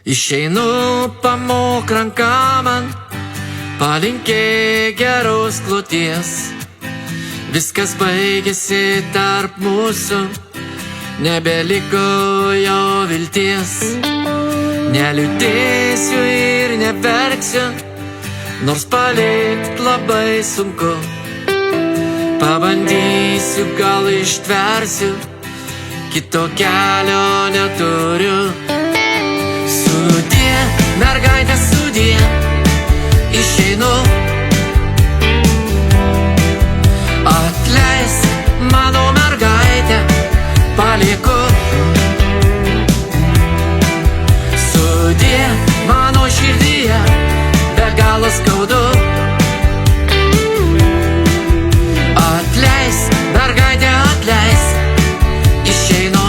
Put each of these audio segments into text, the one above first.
Išeinu, pamok ranką man, palinkėk geros kloties. Viskas baigėsi tarp mūsų, nebeliko jo vilties. Neliūdėsiu ir neverksiu, nors palikt labai sunku. Pabandysiu, gal ištversiu, kito kelio neturiu. Sudie, mergaitė, sudie, išeinu. Atleisk, mano mergaitė, palieku. Sudie, mano širdyje, be galo skaudu. Atleisk, mergaitė, atleisk, išeinu.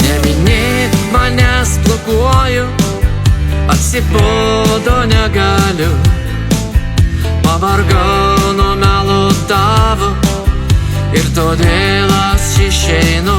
Neminėk manęs, blokuoju, atsibodo negaliu. Pavargau nuo melo tavo ir todėl aš išeinu.